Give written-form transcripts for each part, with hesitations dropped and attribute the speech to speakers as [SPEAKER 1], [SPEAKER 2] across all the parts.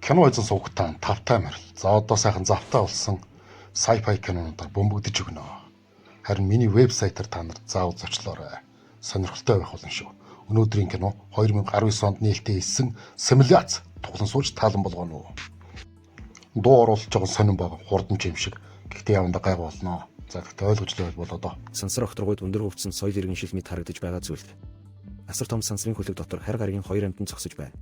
[SPEAKER 1] Кино эзэн суугтаан тавтай марил. За одоо сайхан завтай болсон sci-fi кинонуудаар бөмбөгдөж өгнө. Харин миний вебсайтаар та нарт заавал зочлоорой. Сонирхолтой байх болно шүү. Өнөөдрийн кино 2019 онд нээлттэй хийсэн симуляц туглан сууж таалан болгоно уу. Дуу оруулж байгаа сонирн баг хурдан юм шиг. Гэхдээ яванда гай болно. За гэхдээ ойлгож л болоо доо.
[SPEAKER 2] Сансар огторгойд өндөр хөвцөн соёл иргэншил мэт харагдаж байгаа зүйл. Асар том сансрын хөлөг дотор харь гаригийн хоёр амьтан зогсож байна.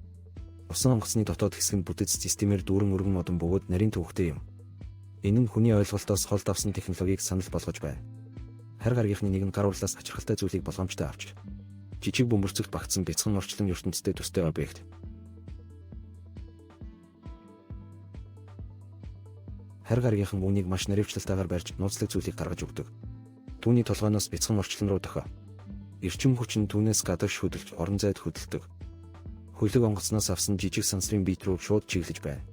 [SPEAKER 2] Усан онгоцны дотоод хэсэг нь бүтэц системээр дүүрэн өргөн модон бөгөөд нарийн төвхтэй юм. Энэ нь хүний ойлголтоос хол давсан технологиг санал болгож байна. Харь гаригийнхны нэг нь гар урлаас ачирхалтай зүйлийг болгоомжтой авч жижиг бөмбөрцөгт багтсан бяцхан орчлон ертөнцтэй төстэй объект. Харь гаригийнхан үүнийг маш наривчлалтайгаар барьж нууцлаг зүйлийг гаргаж өгдөг. Түүний толгойноос бяцхан орчлон руу дохио. Эрчим хүч нь түүнээс гадагш хөдөлж орон зайд хөдөлдөг. Хөлөг онгоцноос авсан жижиг сансрын биет рүү шууд чиглэж байна.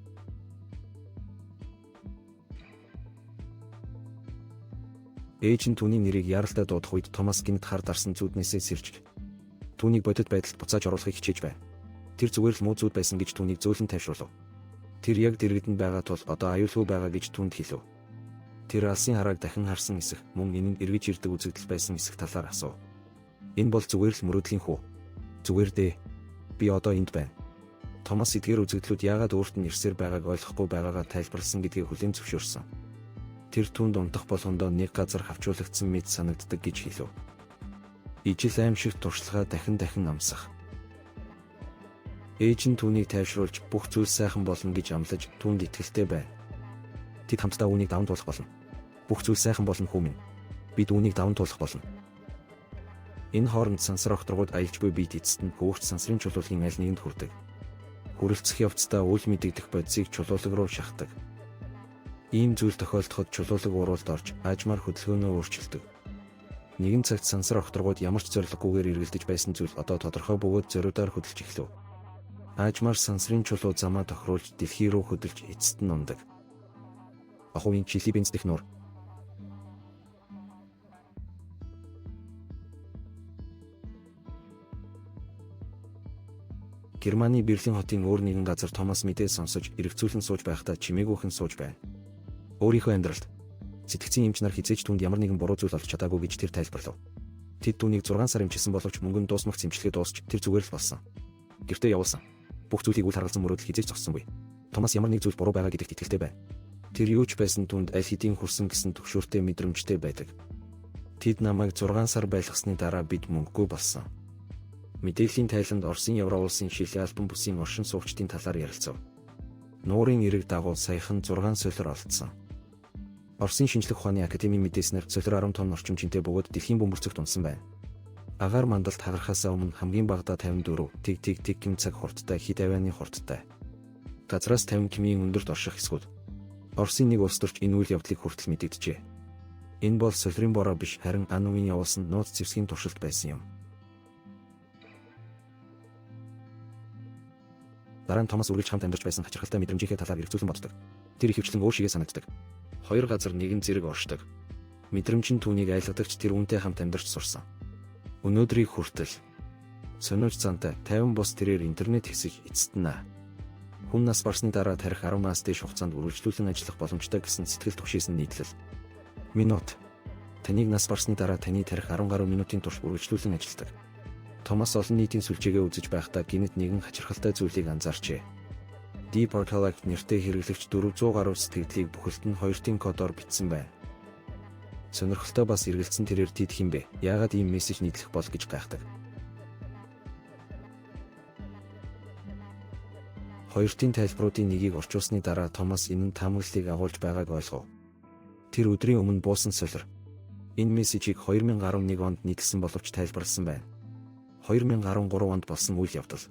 [SPEAKER 2] Ээж нь түүний нэрийг яаралтай дуудах үед Томас гинт хар дарсан зүуднээсээ сэрж түүнийг бодит байдалд буцааж оруулахыг хичээж байна. Тэр зүгээр л муу зүуд байсан гэж түүнийг зөөлөн тайвшруулав. Тэр яг дэргэдэнд байгаа тул одоо аюулгүй байгаа гэж түүнд хэлв. Тэр алсын харааг дахин харсан эсэх мөн энэ нь эргэж ирдэг үзэгдэл байсан эсэх талаар асуув. Энэ бол зүгээр л мөрөөдлийн хүү. Зүгээр дээ. Би одоо энд байна. Томас эдгээр үзэгдлүүд яагаад өөрт нь ирсээр байгааг ойлгохгүй байгаагаа тайлбарласан гэдгийг хүлээн зөвшөөрсөн. Тэр түүнд унтах болгондоо нэг газар хавчуулагдсан мэт санагддаг гэж хэлв. Ижил аимшигт туршлагаа дахин амсах. Ээж нь түүнийг тайвшруулж бүх зүйл сайхан болно гэж амлаж түүнд итгэлтэй байна. Тэд хамтдаа үүнийг даван туулах болно. Бүх зүйл сайхан болно хүү минь. Бид үүнийг даван туулах болно. Энэ хооронд сансар огторгууд аялж буй бие эцэст нь хөөгч сансрын чулуулгын аль нэгэнд хүрдэг. Хүрэлцэх явцдаа үл мэдэгдэх бодисыг чулуулаг руу шахдаг. Ийм зүйл тохиолдоход чулуулаг уруулд орж аажмаар хөдөлгөөнөө өөрчилдөг. Нэгэн цагт сансар огторгууд ямар ч зориггүйгээр эргэлдэж байсан зүйл одоо тодорхой бөгөөд зориудаар хөдөлж эхлэв. Аажмаар сансрын чулуу замаа тохируулж дэлхий рүү хөдөлж эцэст нь ундаг. Ахуйн чихлийн бенцдэх нуур. Германы Берлин хотын өөр нэгэн газар Томас мэдээ сонсож эргцүүлэн сууж байхдаа чимээгүйхэн сууж байна. Өөрийнхөө амьдралд сэтгцийн эмч нар хизээж түүнд ямар нэгэн буруу зүйл олж чадаагүй гэж тэр тайлбарлав. Тэд түүнийг 6 сар эмчилсэн боловч мөнгөнд дуусмагц эмчилгээ дуусч тэр зүгээр л болсон. Гэртээ явуулсан. Бүх зүйлийг үл харгалзан мөрөөдөл хизээж зогссонгүй. Томас ямар нэг зүйл буруу байгаа гэдэгт итгэлтэй байна. Тэр юу ч байсан түнд аль хэдийн хүрсэн гэсэн төгшөөртэй мэдрэмжтэй байдаг. Тэд намайг 6 сар байлгасны дараа бид мөнгөгүй болсон. Мэдээллийн тайланд Оросын Евро улсын шилээ альбом бүсийн оршин суугчдын талаар ярилцав. Нуурын эрэг дагуу саяхан 6 солиор олдсон. Оросын шинжлэх ухааны академийн мэдээснээр солиор 10 тонн орчим жинтэй бөгөөд дэлхийн бөмбөрцөгт унсан байна. Агаар мандалд хагарахаасаа өмнө хамгийн багадаа 54 тэг км цаг хурдтай хэд авианы хурдтай. Газраас 50 км-ийн өндөрт орших эсгүүд. Оросын нэг улс төрч энэ үйл явдлыг хүртэл мэдэгджээ. Энэ бол солирын бороо биш харин Анугийн явуулсан нууц зэвсгийн туршилт байсан юм. Дараа нь Томас үргэлж хамт амьдарч байсан хачирхалтай мэдрэмжийнхээ талаар эргцүүлэн боддог. Тэр их хвчлэн өөр шигээ санагддаг. Хоёр газар нэгэн зэрэг оршдог. Мэдрэмж нь түүнийг айлгадагч тэр үнтэй хамт амьдарч сурсан. Өнөөдрийг хүртэл сониуч зантай 50 бус тэрээр интернет хэсэг эцэст нь хүн нас барсны дараа тарих 10-аас дээш хугацаанд үргэлжлүүлэн ажиллах боломжтой гэсэн сэтгэл түгшээсэн нийтлэл. Минут. Таныг нас барсны дараа таны тарих 10 гаруй минутын турш үргэлжлүүлэн ажилладаг. Томас олон нийтийн сүлжээгээ үзэж байхдаа гинэт нэгэн хачирхалтай зүйлийг анзаарчээ. Deep Intellect нэртэй хэрэглэгч 400 гаруй сэтгэлдлийг бүхэлд нь хоёртын кодоор бичсэн байна. Сонирхолтой бас эргэлзсэн тэрээр тэд хинбэ? Яагаад ийм мессеж нийтлэх бол гэж гайхдаг. Хоёртын тайлбаруудын нэгийг орчуулсны дараа Томас энэ нь таамаглалыг агуулж байгааг ойлгов. Тэр өдрийн өмнө буусан солир. Энэ мессежийг 2011 онд нийтлсэн боловч тайлбарласан байна. 2013 онд болсон үйл явдал.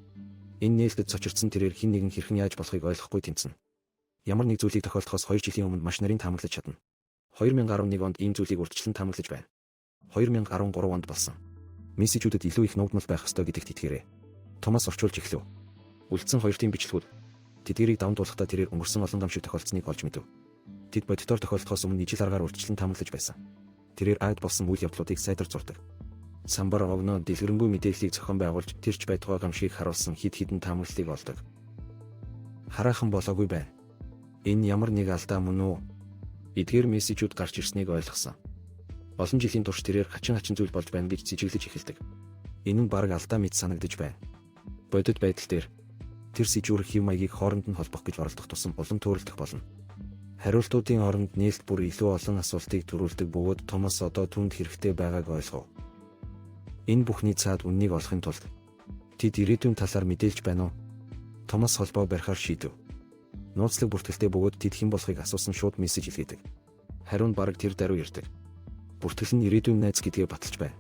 [SPEAKER 2] Энэ нээлтд цочирдсан тэрээр хэн нэгэн хэрхэн яаж болохыг ойлгохгүй тэмцэнэ. Ямар нэг зүйлийг тохиолдохоос 2 жилийн өмнө маш нарийн таамаглаж чадна. 2011 онд ийм зүйлийг урьдчилан таамаглаж байна. 2013 онд болсон. Мессежүүдэд илүү их нуугдмал байх ёстой гэдэгт итгэрээ. Томас орчуулж эхлэв. Үлдсэн хоёртын бичлэгүүд. Тэдгэрийг даван туулахдаа тэрээр өнгөрсөн олон гамшиг тохиолдсныг олж мэдэв. Тэд бодитоор тохиолдохоос өмнө ижил аргаар урьдчилан таамаглаж байсан. Тэрээр ад болсон үйл явдлуудыг сайдар зурдаг. Самбар огноо дэлгэрэнгүй мэдээллийг зохион байгуулж тэрч байтугай гамшигыг харуулсан хид хідэн таамаглалыг олдог. Хараахан болоогүй байна. Энэ ямар нэг алдаа мөн үү? Эдгээр мессежүүд гарч ирснийг ойлгосон. Олон жилийн турш тэрээр хачин зүйл болж байна гэж зижиглэж эхэлдэг. Энэ нь бараг алдаа мэт санагдаж байна. Бодит байдал дээр тэр сэжүүр хэв маягийг хооронд нь холбох гэж оролдох тусам улам төөрөлдөх болно. Хариултуудын оронд нээлт бүр илүү олон асуултыг төрүүлдэг бөгөөд Томас одоо түнд хэрэгтэй байгааг ойлгов. Энэ бүхний цаад үннийг олохын тулд тэд ирээдүйн талаар мэдээлж байна уу? Томас холбоо барихаар шийдэв. Нууцлаг бүртгэлтэй бөгөөд тэд хэн болохыг асуусан шууд мессеж илгээдэг. Хариу нь бараг тэр даруй ирдэг. Бүртгэл нь ирээдүйн найз гэдгээ баталж байна.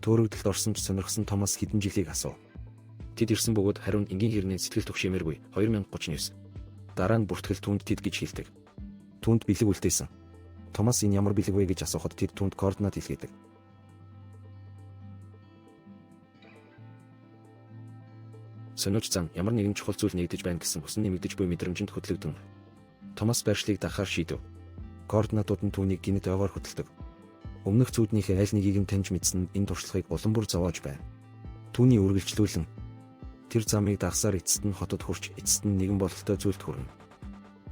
[SPEAKER 2] Төөрөгдөлд орсон ч сонирхсан Томас хэдэн жилийг асуув. Тэд ирсэн бөгөөд хариу нь энгийн хэрнээ сэтгэл түгшэмээргүй 2039. Дараа нь бүртгэл түнд тэд гэж хэлдэг. Түнд бэлэг үлдээсэн. Томас энэ ямар бэлэг вэ гэж асуухад тэд түнд координат илгээдэг. Сониуч зан ямар нэгэн чухал зүйл нэгдэж байна гэсэн хүсн нэмэгдэж буй мэдрэмжинд хөтлөгдөн. Томас байршлыг дахаар шийдэв. Координатууд нь түүнийг гинэт ойгоор хөтэлдэг. Өмнөх зүүднийхээ аль нэгийг нь таньж мэдсэн нь энэ туршлагыг улам бүр зовоож байна. Түүний үргэлжлүүлэн тэр замыг дагсаар эцэст нь хотод хүрч эцэст нь нэгэн бололтой зүйлд хүрнэ.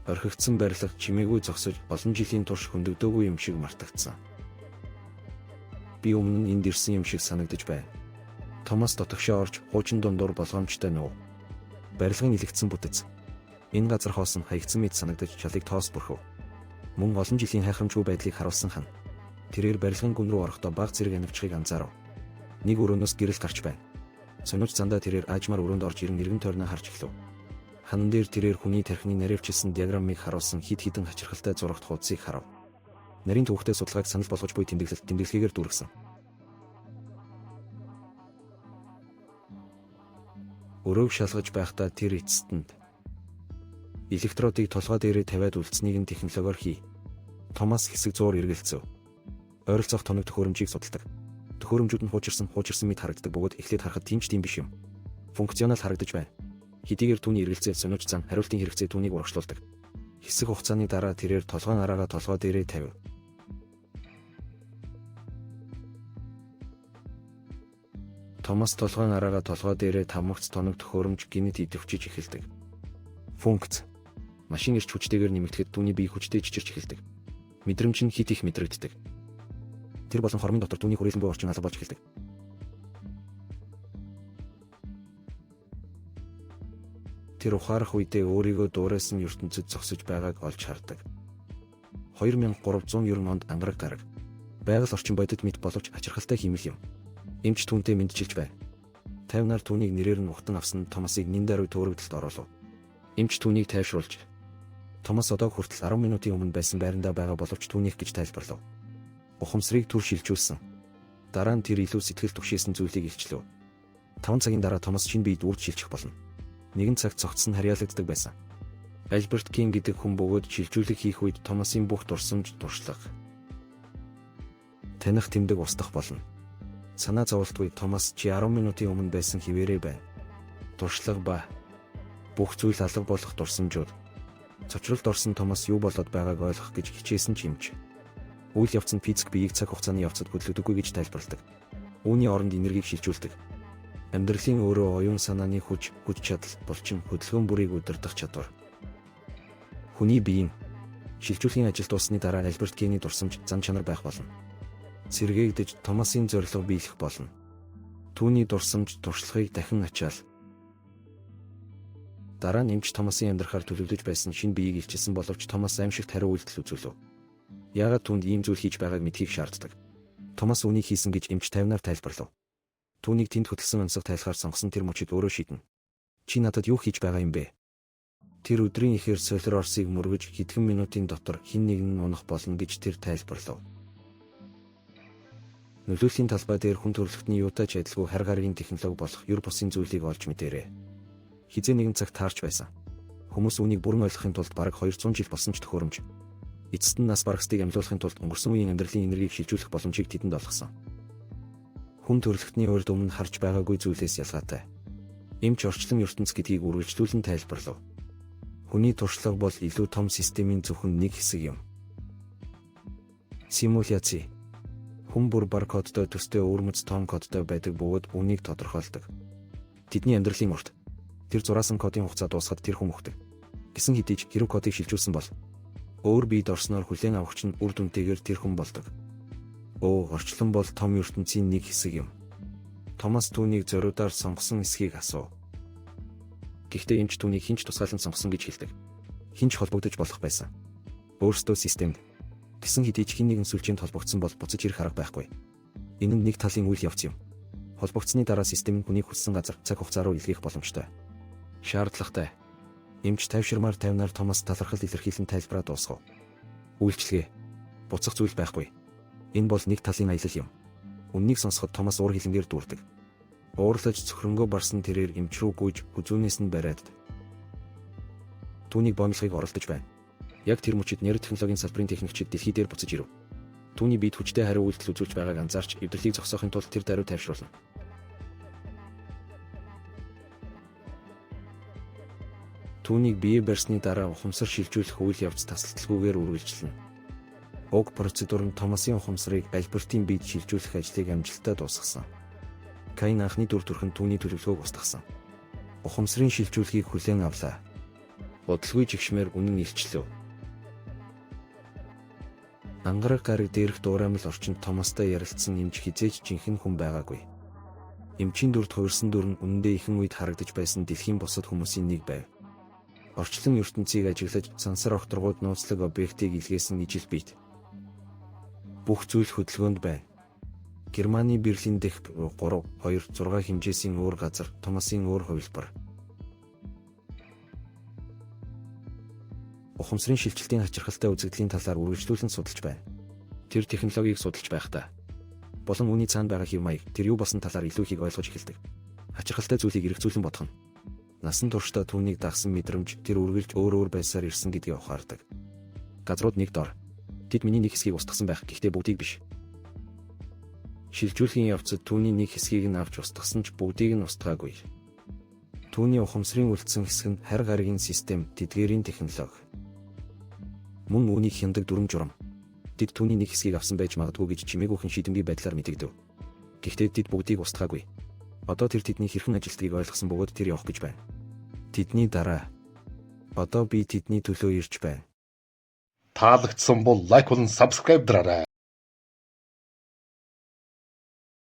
[SPEAKER 2] Орхигдсан барилга чимээгүй зогсож олон жилийн турш хөндөгдөөгүй юм шиг мартагдсан. Би өмнө нь энд ирсэн юм шиг санагдаж байна. Томас дотогшоо орж хуучин дундуур болгоомжтой нөө. Барилгын илэгдсэн бүтэц. Энэ газар хоосон хаягдсан мэт санагдаж чалыг тоос бүрхв. Мөн олон жилийн хайхрамжгүй байдлыг харуулсан хан. Тэрээр барилгын гүн рүү орохдоо баг зэрэг анивчхыг анзаарав. Нэг өрөөнөөс гэрэл гарч байна. Сониуч зандаа тэрээр аажмаар өрөөнд орж ирэн эргэн тойрноо харж эхлэв. Ханан дээр тэрээр хүний тархины наривчилсан диаграммыг харуулсан хид хідэн хачирхалтай зурагт хуудсыг харав. Нарийн төвхтэй судалгааг санал болгож буй тэмдэглэгээр дүүргэсэн. Өрөөг шалгаж байхдаа тэр эцэстэнд электродыг толгой дээрээ тавиад үлдсэнийг нь технологиор хий. Томас хэсэг зуур эргэлзэв. Ойролцоох тоног төхөөрөмжийг судалдаг. Төхөөрөмжүүд нь хуучирсан мэт харагддаг бөгөөд эхлээд харахад тийм биш юм. Функционал харагдаж байна. Хэдийгээр түүний эргэлзээ сониуч зан хариултын хэрэгцээ түүнийг урагшлуулдаг. Хэсэг хугацааны дараа тэрээр толгойн араагаа толгой дээрээ тавив. Томас толгойн араагаа толгой дээрээ тавмагц тоног төхөөрөмж гинэт идэвхжиж эхэлдэг. Функц. Машин ирч хүчтэйгээр нэмэгдэхэд түүний бие хүчтэй чичирч эхэлдэг. Мэдрэмж нь хит их мэдрэгддэг. Тэр болон хормын дотор түүний хүрээлэн буй орчин алга болж эхэлдэг. Тэр ухаарах үедээ өөрийгөө дуурайсан ертөнцид зогсож байгааг олж хардаг. 2309 онд ангараг гараг. Байгаль орчин бодит мэт боловч ачирхалтай хэмэл юм. Эмч түүнтэй мэдчилж байна. 50 нар түүнийг нэрээр нь ухтан авсан Томасыг нэн даруй төөрөгдөлд оруулав. Эмч түүнийг тайвшруулж. Томас одоо хүртэл 10 минутын өмнө байсан байрандаа байгаа боловч түүнийх гэж тайлбарлав. Ухамсарыг түр шилжүүлсэн. Дараа нь тэр илүү сэтгэл түгшээсэн зүйлийг илчлэв. 5 цагийн дараа Томас шинэ биед үрд шилжих болно. Нэгэн цагт цогцсон харьяалагддаг байсан. Альберт Кин гэдэг хүн бөгөөд шилжүүлэг хийх үед Томасын бүх дурсамж туршлага. Таних тэмдэг устгах болно. Санаа зовлтгүй Томас чи 10 минутын өмнө байсан хിവэрээ байна. Туршлага ба бүх зүйл алга болох дурсамжууд. Цочролд орсон Томас юу болоод байгааг ойлгох гэж хичээсэн ч юмч. Үйл явц нь физик биеийг цаг хугацааны явцад хөдөлгдөггүй гэж тайлбарладаг. Үүний оронд энергийг шилжүүлдэг. Амьдралын өөрөө оюун санааны хүч чадал булчин хөдөлгөөн бүрийг удирдах чадвар. Хүний биеийн шилжүүлэхийн ажил дуусны дараа Альберт Кины дурсамж зан чанар байх болно. Сэргээгдэж Томасын зорилго биелэх болно. Түүний дурсамж туршлагыг дахин ачаал. Дараа нь эмч Томасын амьдрахаар төлөвлөж байсан шинэ биеийг илчилсэн боловч Томас аимшигт хариу үйлдэл үзүүлв. Яагаад түүнд ийм зүйл хийж байгааг мэдхийг шаарддаг. Томас үнийг хийсэн гэж эмч 50 нар тайлбарлав. Түүнийг тэнд хөтлсөн онцгой тайлхаар сонгосон тэр мөчид өөрөө шийднэ. Чи надад юу хийж байгаа юм бэ? Тэр өдрийн ихээр солир орсыг мөргөж хэдхэн минутын дотор хэн нэг нь унах болно гэж тэр тайлбарлав. Нөлөөллийн талбай дээр хүн төрөлхтний юутай ч адилгүй харь гарагийн технологи болох юр бусын зүйлийг олж мэдэрээ. Хизээ нэгэн цагт таарч байсан. Хүмүүс үүнийг бүрэн ойлгохын тулд бараг 200 жил болсон ч төхөөрөмж. Эцэст нь нас барагсдыг амьлуулахын тулд өнгөрсөн үеийн амьдралын энергийг шилжүүлэх боломжийг тэдэнд олгосон. Хүн төрөлхтний урьд өмнө харж байгаагүй зүйлээс ялгаатай. Эмч орчлон ертөнц гэдгийг үргэлжлүүлэн тайлбарлав. Хүний туршлага бол илүү том системийн зөвхөн нэг хэсэг юм. Симуляц. Хүн бүр бар кодтой төстэй өвөрмөц том кодтой байдаг бөгөөд үнийг тодорхойлдог. Тэдний амьдралын урт тэр зураасан кодын хугацаа дуусахад тэр хүн өгдөг. Гэсэн хэдий ч хэрэв кодыг шилжүүлсэн бол өөр биед орсноор хүлээн авахч нь үр дүнтэйгээр тэр хүн болдог. Орчлон бол том ертөнцийн нэг хэсэг юм. Томас түүнийг зориудаар сонгосон эсхийг асуув. Гэхдээ эмч түүнийг хинч тусгаалan сонгосон гэж хэлдэг. Хинч холбогдож болох байсан. Өөрсдөө системд. Гэсэн хэдий ч хэн нэгэн сүлжээнд холбогдсон бол буцаж ирэх арга байхгүй. Энэ нь нэг талын үйл явц юм. Холбогдсны дараа систем нь хүнийг хүссэн газар цаг хугацаа руу илгээх боломжтой. Шаардлагатай. Эмч тайвширмаар тайвнаар Томас талархал илэрхийлэн тайлбараа дуусгав. Үйлчлэгээ. Буцах зүйл байхгүй. Энэ бол нэг талын аялал юм. Үннийг сонсоход Томас уур хилэнгээр дүүрдэг. Уурлаж цөхрөнгөө барсан тэрээр эмч рүү гүйж хүзүүнээс нь бариад. Түүнийг боомлохыг оролдож байна. Яг тэр мөчид нейротехнологийн салбарын техникчид дэлхий дээр буцаж ирэв. Түүний биед хүчтэй хариу үйлдэл үзүүлж байгааг анзаарч эвдэрлийг зогсоохын тулд тэр даруй тайвшруулна. Түүнийг бие барьсны дараа ухамсар шилжүүлэх үйл явц тасалталгүйгээр үргэлжилнэ. Уг процедур нь Томасын ухамсарыг Альбертийн биед шилжүүлэх ажлыг амжилттай дуусгасан. Каин анхны дүр төрх нь түүний төлөвлөгөөг устгасан. Ухамсарын шилжүүлэхийг хүлээн авлаа. Бодлогын жигшмээр үнэн илчлэв. Ангараг гараг дээрх дуураймал орчинд Томастай ярилцсан эмч хизээж жинхэнэ хүн байгаагүй. Эмчийн дүрд хувирсан дүр нь үнэндээ ихэнх үед харагдаж байсан дэлхийн бусад хүмүүсийн нэг байв. Орчлон ертөнцийг ажиглаж сансар окторгууд нууцлаг объектыг илгээсэн ижил биет. Бүх зүйл хөдөлгөөнд байна. Германы Берлин дэх 3-2-6 хэмжээсийн өөр газар Томасын өөр хувилбар. Ухамсарын шилжилтийн хачирхалтай үзэгдлийн талаар үргэлжлүүлэн судалж байна. Тэр технологиг судалж байхдаа болон үүний цаана байгаа хэв маяг тэр юу болсон талаар илүү их ойлгож эхэлдэг. Хачирхалтай зүйлийг эргцүүлэн бодох нь. Насан туршдаа түүнийг дагсан мэдрэмж тэр үргэлж өөр байсаар ирсэн гэдгийг ухаардаг. Газрууд нэг дор. Тэд миний нэг хэсгийг устгасан байх, гэхдээ бүгдийг биш. Шилжүүлэхийн явцад түүний нэг хэсгийг нь авч устгасан ч бүгдийг нь устгаагүй. Түүний ухамсарын үлдсэн хэсэг нь харь гаригийн систем, тэдгээрийн технологи. Мөн үүнийг хяндаг дүрм журам. Тэд түүний нэг хэсгийг авсан байж магадгүй гэж чимээгүйхэн шийдэмгий байдлаар мэдэгдэв. Гэхдээ тэд бүгдийг устгаагүй. Одоо тэр тэдний хэрхэн ажилтгийг ойлгосон бөгөөд тэр явах гэж байна. Тэдний дараа. Одоо би тэдний төлөө ирж байна.
[SPEAKER 1] Таалагдсан бол лайк болон subscribe дараарай.